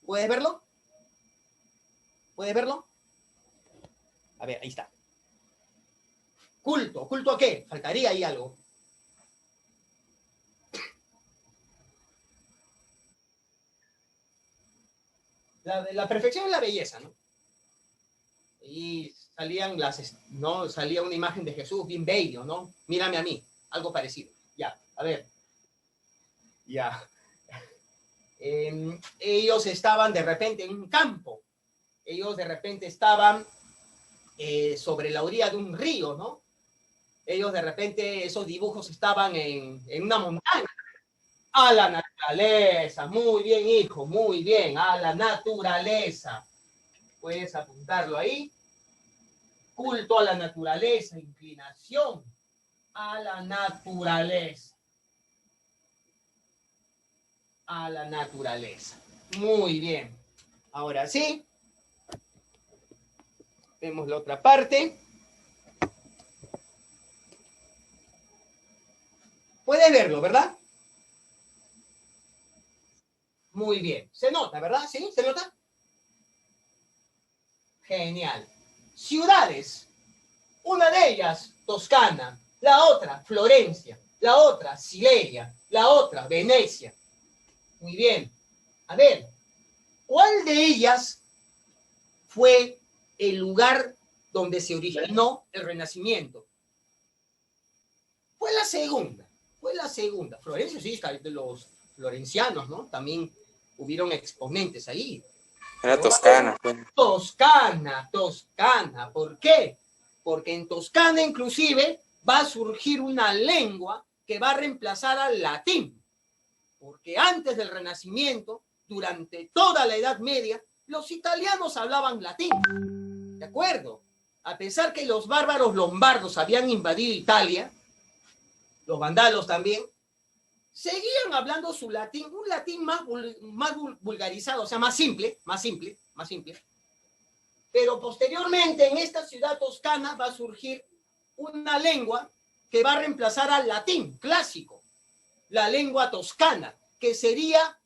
¿Puedes verlo? ¿Puedes verlo? A ver, ahí está. Culto. ¿Culto a qué? Faltaría ahí algo. La perfección es la belleza, ¿no? Y salían ¿no? Salía una imagen de Jesús bien bello, ¿no? Mírame a mí, algo parecido. Ya, a ver. Ya. Ellos estaban de repente en un campo. Ellos de repente estaban sobre la orilla de un río, ¿no? Ellos de repente, esos dibujos estaban en una montaña. A la naturaleza, muy bien, hijo, muy bien, a la naturaleza. Puedes apuntarlo ahí. Culto a la naturaleza, inclinación a la naturaleza. A la naturaleza. Muy bien. Ahora sí. Vemos la otra parte. Puedes verlo, ¿verdad? Muy bien. Se nota, ¿verdad? ¿Sí? ¿Se nota? Genial. Ciudades. Una de ellas, Toscana. La otra, Florencia. La otra, Silesia. La otra, Venecia. Muy bien. A ver, ¿cuál de ellas fue el lugar donde se originó el Renacimiento? Fue la segunda. Fue la segunda. Florencia, sí, de los florencianos, ¿no? También hubieron exponentes ahí. Era Toscana. Toscana, Toscana. ¿Por qué? Porque en Toscana, inclusive, va a surgir una lengua que va a reemplazar al latín. Porque antes del Renacimiento, durante toda la Edad Media, los italianos hablaban latín. ¿De acuerdo? A pesar que los bárbaros lombardos habían invadido Italia, los vandalos también, seguían hablando su latín, un latín más vulgarizado, o sea, más simple. Pero posteriormente en esta ciudad toscana va a surgir una lengua que va a reemplazar al latín clásico, la lengua toscana, que sería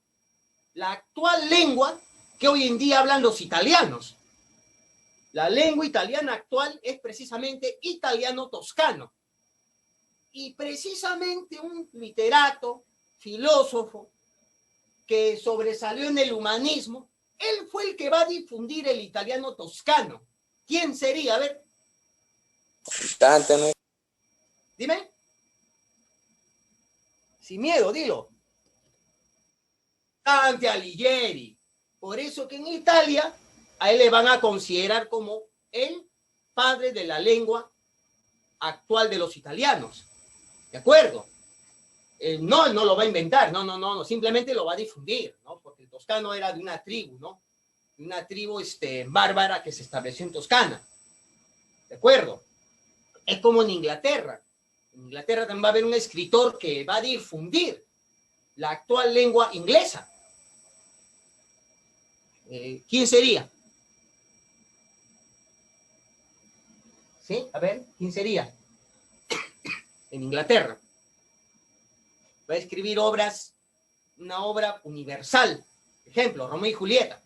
la actual lengua que hoy en día hablan los italianos. La lengua italiana actual es precisamente italiano toscano. Y precisamente un literato, filósofo, que sobresalió en el humanismo, él fue el que va a difundir el italiano toscano. ¿Quién sería? A ver. Dante, ¿no? Dime. Sin miedo, dilo. Dante Alighieri. Por eso que en Italia a él le van a considerar como el padre de la lengua actual de los italianos. ¿De acuerdo? No lo va a inventar, no, simplemente lo va a difundir, ¿no? Porque el toscano era de una tribu, ¿no? De una tribu bárbara que se estableció en Toscana. ¿De acuerdo? Es como en Inglaterra. En Inglaterra también va a haber un escritor que va a difundir la actual lengua inglesa. ¿Quién sería? ¿Sí? A ver, ¿quién sería? En Inglaterra. Va a escribir una obra universal. Ejemplo, Romeo y Julieta.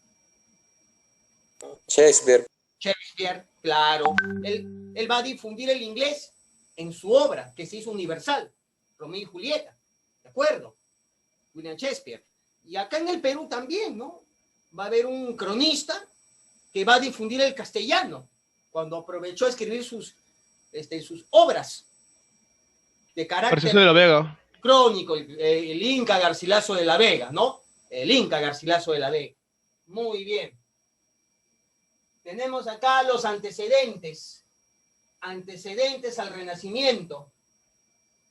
Shakespeare, claro. Él va a difundir el inglés en su obra, que se hizo universal. Romeo y Julieta. ¿De acuerdo? William Shakespeare. Y acá en el Perú también, ¿no? Va a haber un cronista que va a difundir el castellano, cuando aprovechó a escribir sus obras de carácter Garcilaso de la Vega. Crónico, el Inca Garcilaso de la Vega, ¿no? El Inca Garcilaso de la Vega. Muy bien. Tenemos acá los antecedentes al Renacimiento.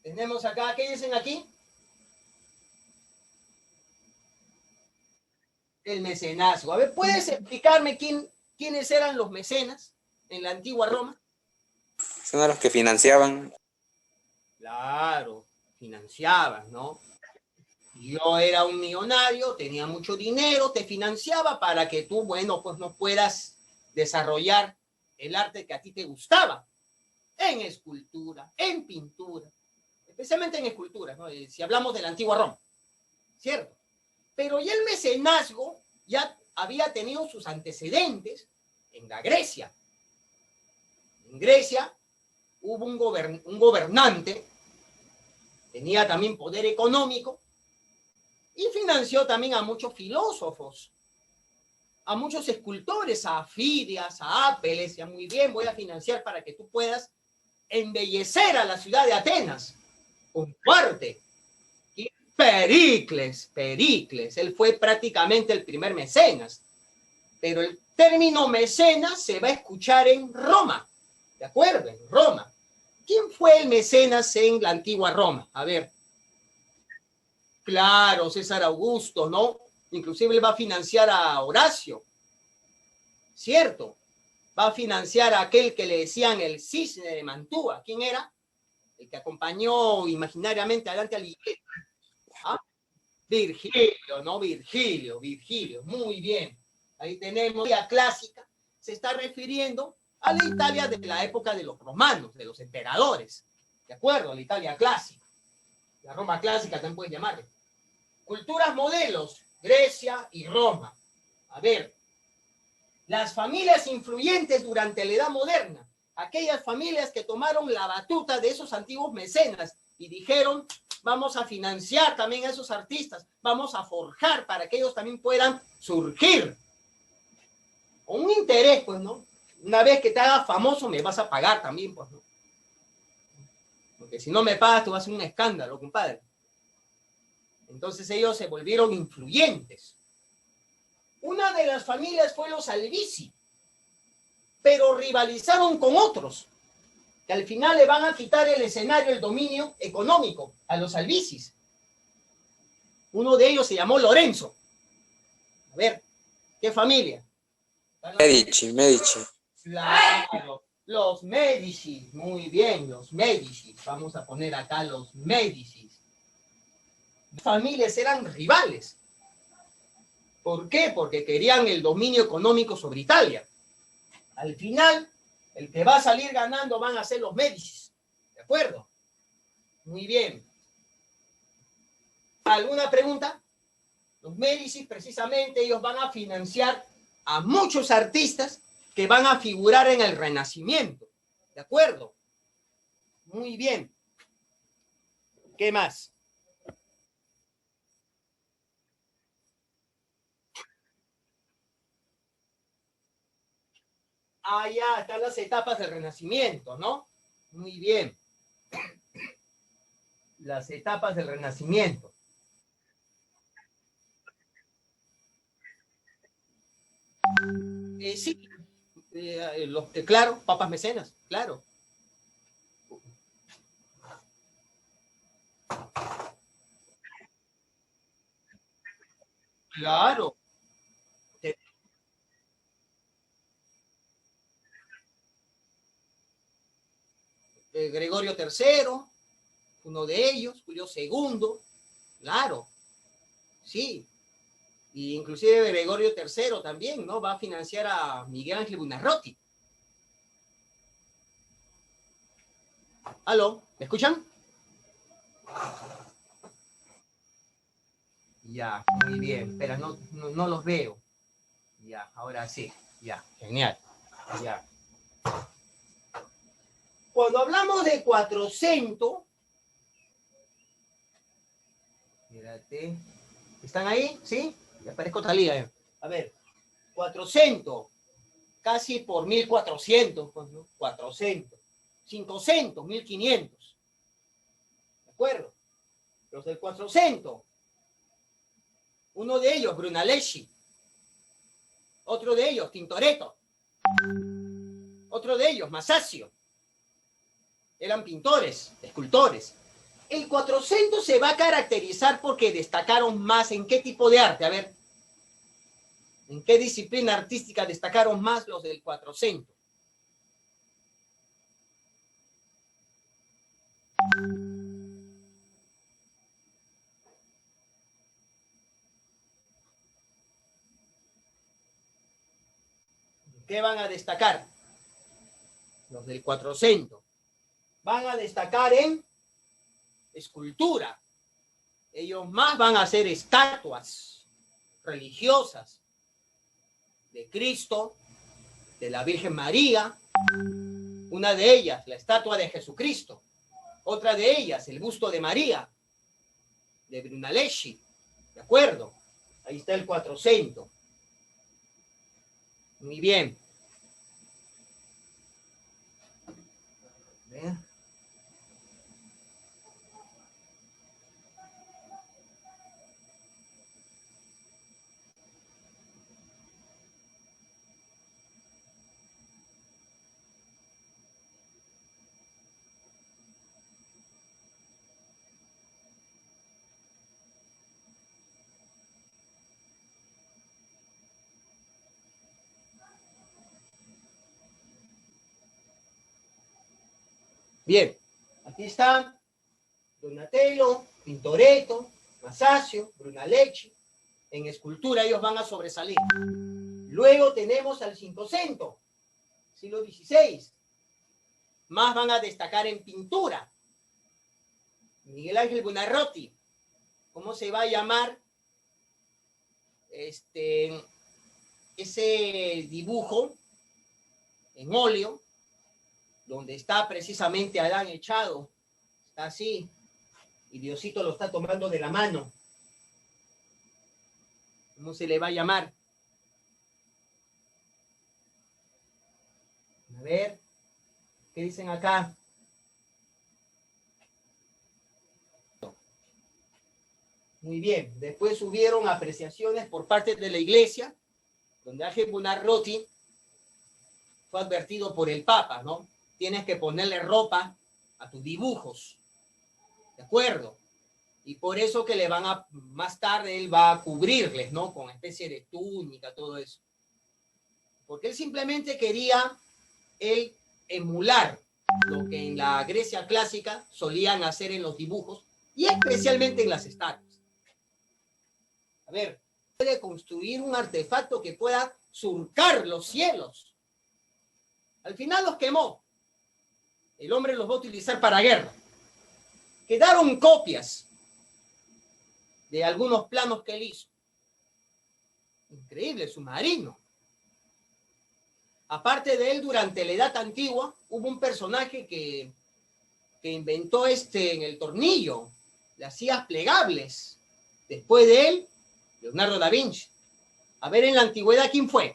Tenemos acá, ¿qué dicen aquí? El mecenazgo. A ver, ¿puedes explicarme quiénes eran los mecenas en la antigua Roma? Son los que financiaban. Claro, financiaban, ¿no? Yo era un millonario, tenía mucho dinero, te financiaba para que tú, bueno, pues no puedas desarrollar el arte que a ti te gustaba, en escultura, en pintura, especialmente en escultura, ¿no? Si hablamos de la antigua Roma, ¿cierto? Pero ya el mecenazgo ya había tenido sus antecedentes en la Grecia. En Grecia hubo un gobernante, tenía también poder económico y financió también a muchos filósofos, a muchos escultores, a Fidias, a Apple. Decía, muy bien, voy a financiar para que tú puedas embellecer a la ciudad de Atenas con tu arte. Y Pericles, él fue prácticamente el primer mecenas, pero el término mecenas se va a escuchar en Roma, ¿de acuerdo? En Roma. ¿Quién fue el mecenas en la antigua Roma? A ver. Claro, César Augusto, ¿no? Inclusive él va a financiar a Horacio, ¿cierto? Va a financiar a aquel que le decían el cisne de Mantua. ¿Quién era? El que acompañó imaginariamente adelante al Iglesia. ¿Ah? Virgilio, ¿no? Virgilio. Muy bien. Ahí tenemos la clásica. Se está refiriendo a la Italia de la época de los romanos, de los emperadores. ¿De acuerdo? La Italia clásica. La Roma clásica también puedes llamarle. Culturas modelos, Grecia y Roma. A ver, las familias influyentes durante la Edad Moderna, aquellas familias que tomaron la batuta de esos antiguos mecenas y dijeron, vamos a financiar también a esos artistas, vamos a forjar para que ellos también puedan surgir. Con un interés, pues, ¿no? Una vez que te hagas famoso, me vas a pagar también, pues, ¿no? Porque si no me pagas, tú vas a hacer un escándalo, compadre. Entonces ellos se volvieron influyentes. Una de las familias fue los Albizzi, pero rivalizaron con otros, que al final le van a quitar el escenario, el dominio económico a los Albizzi. Uno de ellos se llamó Lorenzo. A ver, ¿qué familia? Medici. Claro, los Medici, muy bien, los Medici. Vamos a poner acá los Medici. Familias eran rivales. ¿Por qué? Porque querían el dominio económico sobre Italia. Al final, el que va a salir ganando van a ser los Medici. ¿De acuerdo? Muy bien. ¿Alguna pregunta? Los Medici, precisamente, ellos van a financiar a muchos artistas que van a figurar en el Renacimiento. ¿De acuerdo? Muy bien. ¿Qué más? Ah, ya, están las etapas del Renacimiento, ¿no? Muy bien. Las etapas del Renacimiento. Sí, claro, papas mecenas, claro. Claro. Gregorio III, uno de ellos, Julio II, claro, sí. Y inclusive Gregorio III también, ¿no? Va a financiar a Miguel Ángel Buonarroti. ¿Aló? ¿Me escuchan? Ya, muy bien. Espera, no los veo. Ya, ahora sí. Ya, genial. Ya. Cuando hablamos de 400, espérate, ¿están ahí? ¿Sí? Ya parezco Talía. A ver, 400, casi por 1400, pues, ¿no? 400, 500, 1500. ¿De acuerdo? Los del 400. Uno de ellos, Brunelleschi. Otro de ellos, Tintoretto. Otro de ellos, Masaccio. Eran pintores, escultores. El 400 se va a caracterizar porque destacaron más en qué tipo de arte. A ver, ¿en qué disciplina artística destacaron más los del 400? ¿Qué van a destacar? Los del 400. Van a destacar en escultura. Ellos más van a hacer estatuas religiosas. de Cristo, de la Virgen María, una de ellas, la estatua de Jesucristo, otra de ellas, el busto de María, de Brunelleschi, ¿de acuerdo? Ahí está el 400. Muy bien. ¿Ve? Bien, aquí están Donatello, Tintoretto, Masaccio, Brunelleschi. En escultura ellos van a sobresalir. Luego tenemos al Cinquecento, siglo XVI. Más van a destacar en pintura. Miguel Ángel Buonarroti. ¿Cómo se va a llamar ese dibujo en óleo, donde está precisamente Adán echado? Está así, y Diosito lo está tomando de la mano. ¿Cómo se le va a llamar? A ver, ¿qué dicen acá? Muy bien, después hubieron apreciaciones por parte de la iglesia, donde Ángel Buonarroti fue advertido por el Papa, ¿no? Tienes que ponerle ropa a tus dibujos, ¿de acuerdo? Y por eso que le van a, más tarde él va a cubrirles, ¿no? Con especie de túnica, todo eso. Porque él simplemente quería él emular lo que en la Grecia clásica solían hacer en los dibujos y especialmente en las estatuas. A ver, puede construir un artefacto que pueda surcar los cielos. Al final los quemó. El hombre los va a utilizar para guerra. Quedaron copias de algunos planos que él hizo. Increíble, submarino. Aparte de él, durante la Edad Antigua, hubo un personaje que inventó en el tornillo, las sillas plegables. Después de él, Leonardo da Vinci. A ver, en la antigüedad, ¿quién fue?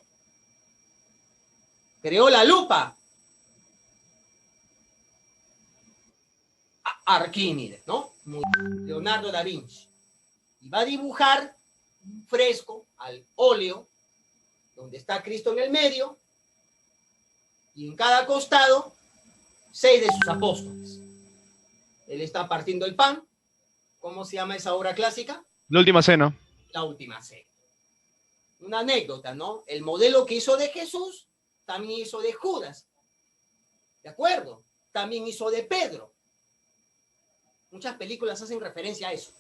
Creó la lupa. Arquímedes, ¿no? Leonardo da Vinci. Y va a dibujar un fresco al óleo, donde está Cristo en el medio, y en cada costado, 6 de sus apóstoles. Él está partiendo el pan. ¿Cómo se llama esa obra clásica? La Última Cena. La Última Cena. Una anécdota, ¿no? El modelo que hizo de Jesús, también hizo de Judas. ¿De acuerdo? También hizo de Pedro. Muchas películas hacen referencia a eso.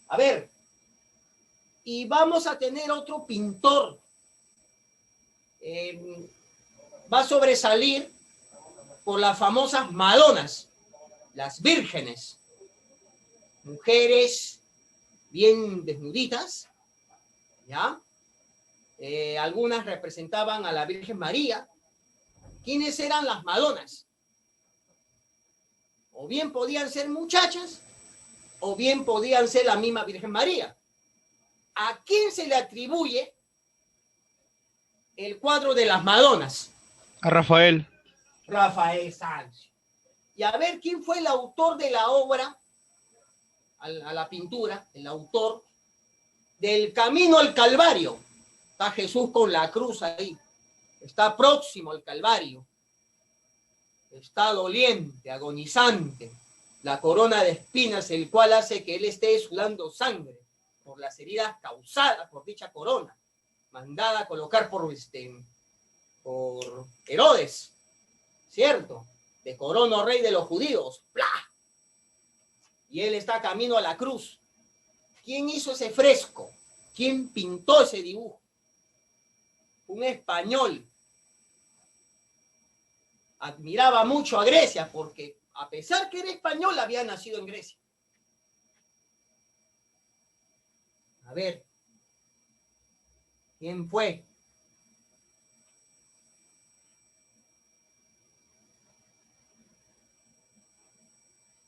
A ver, y vamos a tener otro pintor. Va a sobresalir por las famosas Madonas, las vírgenes, mujeres bien desnuditas, ¿ya? Algunas representaban a la Virgen María. ¿Quiénes eran las Madonas? O bien podían ser muchachas, o bien podían ser la misma Virgen María. ¿A quién se le atribuye el cuadro de las Madonas? A Rafael. Rafael Sanzio. Y a ver quién fue el autor de la obra, a la pintura, el autor del Camino al Calvario. Está Jesús con la cruz ahí. Está próximo al Calvario. Está doliente, agonizante. La corona de espinas, el cual hace que él esté sudando sangre por las heridas causadas por dicha corona, mandada a colocar por Herodes, ¿cierto? De corono rey de los judíos. ¡Plah! Y él está camino a la cruz. ¿Quién hizo ese fresco? ¿Quién pintó ese dibujo? Un español. Admiraba mucho a Grecia porque, a pesar que era español, había nacido en Grecia. A ver. ¿Quién fue?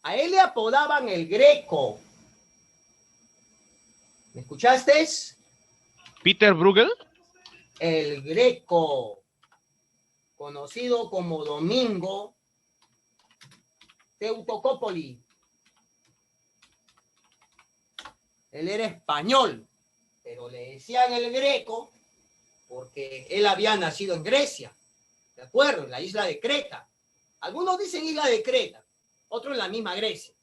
A él le apodaban el Greco. ¿Me escuchaste? Peter Bruegel. El Greco, conocido como Domingo Teutocópoli. Él era español, pero le decían el Greco porque él había nacido en Grecia, ¿de acuerdo? En la isla de Creta. Algunos dicen isla de Creta, otros en la misma Grecia.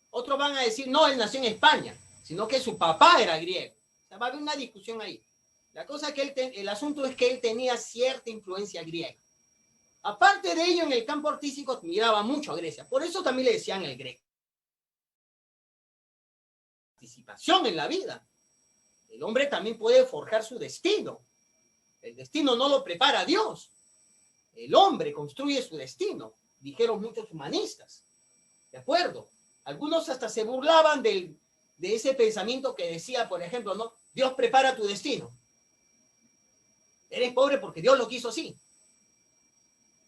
Otros van a decir, no, él nació en España, sino que su papá era griego. O sea, va a haber una discusión ahí. La cosa es que el asunto es que él tenía cierta influencia griega. Aparte de ello, en el campo artístico miraba mucho a Grecia. Por eso también le decían el Greco. Participación en la vida. El hombre también puede forjar su destino. El destino no lo prepara Dios. El hombre construye su destino, dijeron muchos humanistas. ¿De acuerdo? Algunos hasta se burlaban de ese pensamiento que decía, por ejemplo, ¿no? Dios prepara tu destino. Eres pobre porque Dios lo quiso así.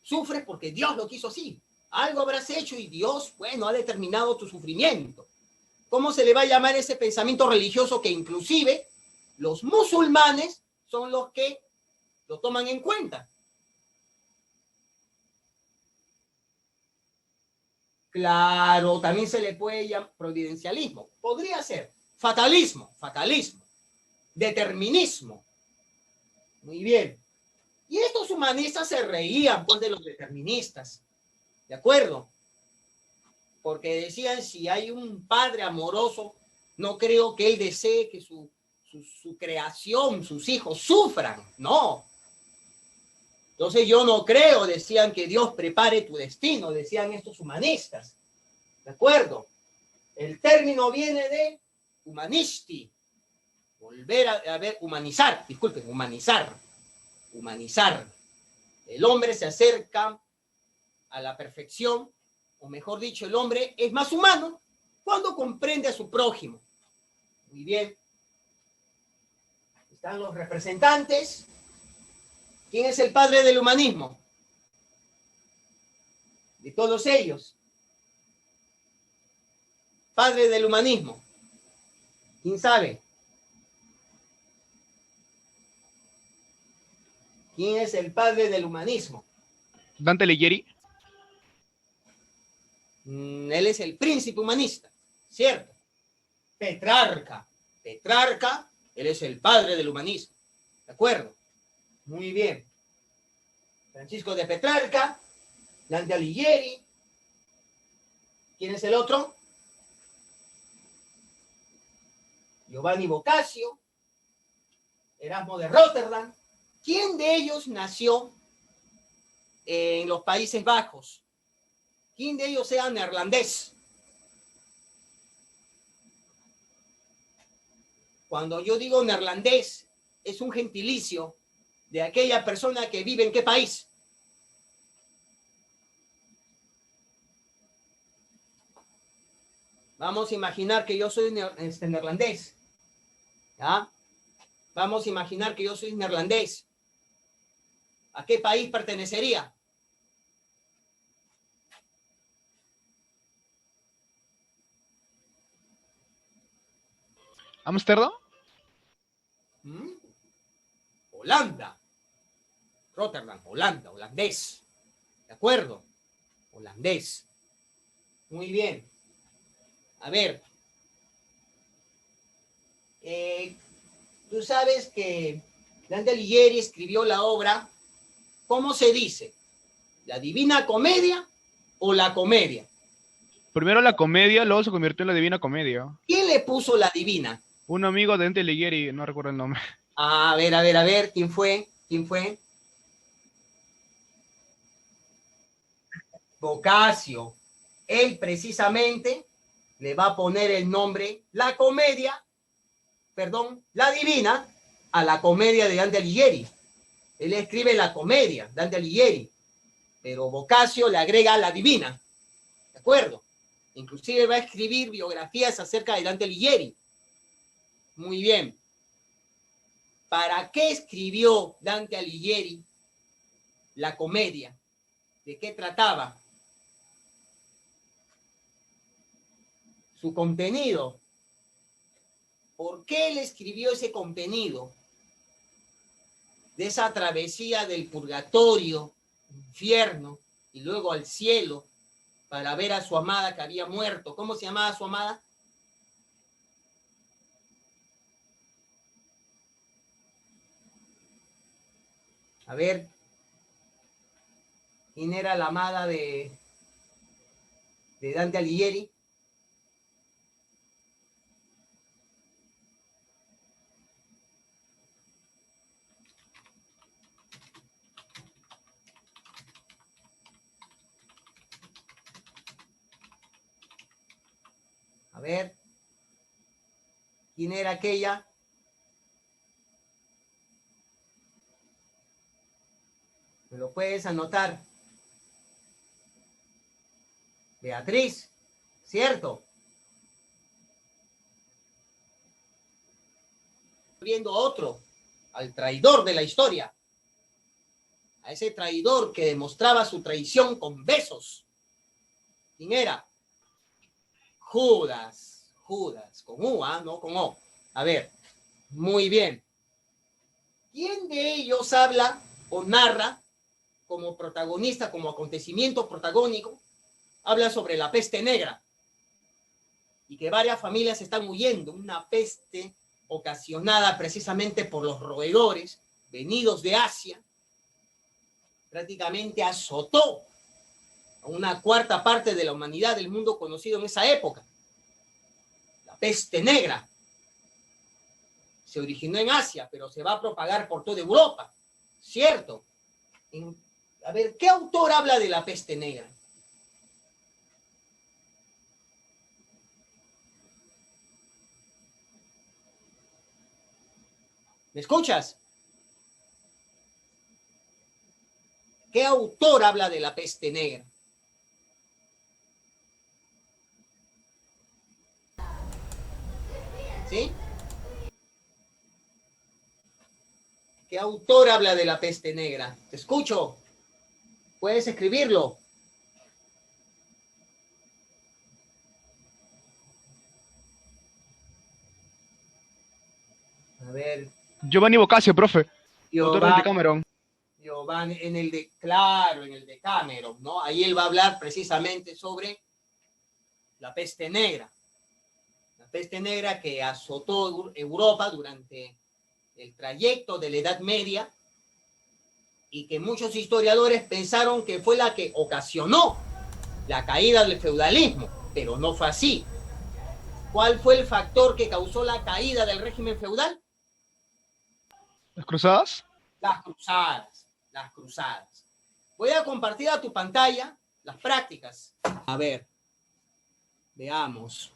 Sufres porque Dios lo quiso así. Algo habrás hecho y Dios, bueno, ha determinado tu sufrimiento. ¿Cómo se le va a llamar ese pensamiento religioso que inclusive los musulmanes son los que lo toman en cuenta? Claro, también se le puede llamar providencialismo. Podría ser fatalismo, determinismo. Muy bien. Y estos humanistas se reían pues de los deterministas. ¿De acuerdo? Porque decían, si hay un padre amoroso, no creo que él desee que su creación, sus hijos sufran. No. Entonces yo no creo, decían, que Dios prepare tu destino, decían estos humanistas. ¿De acuerdo? El término viene de humanisti. Volver a ver, humanizar, disculpen, humanizar. El hombre se acerca a la perfección, o mejor dicho, el hombre es más humano cuando comprende a su prójimo. Muy bien. Están los representantes. ¿Quién es el padre del humanismo? De todos ellos. Padre del humanismo. ¿Quién sabe? ¿Quién es el padre del humanismo? Dante Alighieri. Él es el príncipe humanista, ¿cierto? Petrarca, él es el padre del humanismo, ¿de acuerdo? Muy bien. Francisco de Petrarca, Dante Alighieri. ¿Quién es el otro? Giovanni Boccaccio, Erasmo de Rotterdam. ¿Quién de ellos nació en los Países Bajos? ¿Quién de ellos sea neerlandés? Cuando yo digo neerlandés, es un gentilicio de aquella persona que vive en qué país. Vamos a imaginar que yo soy neerlandés. ¿Ya? Vamos a imaginar que yo soy neerlandés. ¿A qué país pertenecería? Ámsterdam. Holanda. Rotterdam, Holanda, holandés. ¿De acuerdo? Holandés. Muy bien. A ver. Tú sabes que Dante Alighieri escribió la obra, ¿cómo se dice? ¿La Divina Comedia o la Comedia? Primero la comedia, luego se convirtió en la Divina Comedia. ¿Quién le puso la Divina? Un amigo de Dante Alighieri, no recuerdo el nombre. A ver, ¿quién fue? Boccaccio. Él precisamente le va a poner el nombre, la Divina, a la comedia de Dante Alighieri. Él escribe la comedia, Dante Alighieri, pero Boccaccio le agrega la Divina. ¿De acuerdo? Inclusive va a escribir biografías acerca de Dante Alighieri. Muy bien. ¿Para qué escribió Dante Alighieri la comedia? ¿De qué trataba? Su contenido. ¿Por qué él escribió ese contenido? De esa travesía del purgatorio, infierno, y luego al cielo, para ver a su amada que había muerto. ¿Cómo se llamaba su amada? A ver, ¿quién era la amada de Dante Alighieri? A ver, ¿quién era aquella? ¿Me lo puedes anotar? Beatriz, ¿cierto? Viendo otro, al traidor de la historia, a ese traidor que demostraba su traición con besos. ¿Quién era? Judas, con U, no con O. A ver, muy bien. ¿Quién de ellos habla o narra como protagonista, como acontecimiento protagónico? Habla sobre la peste negra y que varias familias están huyendo, una peste ocasionada precisamente por los roedores venidos de Asia, prácticamente azotó a una cuarta parte de la humanidad del mundo conocido en esa época. La peste negra se originó en Asia, pero se va a propagar por toda Europa, ¿cierto? A ver, ¿qué autor habla de la peste negra? ¿Me escuchas? ¿Qué autor habla de la peste negra? ¿Sí? ¿Qué autor habla de la peste negra? Te escucho. ¿Puedes escribirlo? A ver. Giovanni Boccaccio, profe. Autor del Giovanni, Decameron. Giovanni, claro, en el Decameron, ¿no? Ahí él va a hablar precisamente sobre la peste negra. La peste negra que azotó Europa durante el trayecto de la Edad Media y que muchos historiadores pensaron que fue la que ocasionó la caída del feudalismo, pero no fue así. ¿Cuál fue el factor que causó la caída del régimen feudal? ¿Las cruzadas? Las cruzadas. Voy a compartir a tu pantalla las prácticas. A ver, veamos.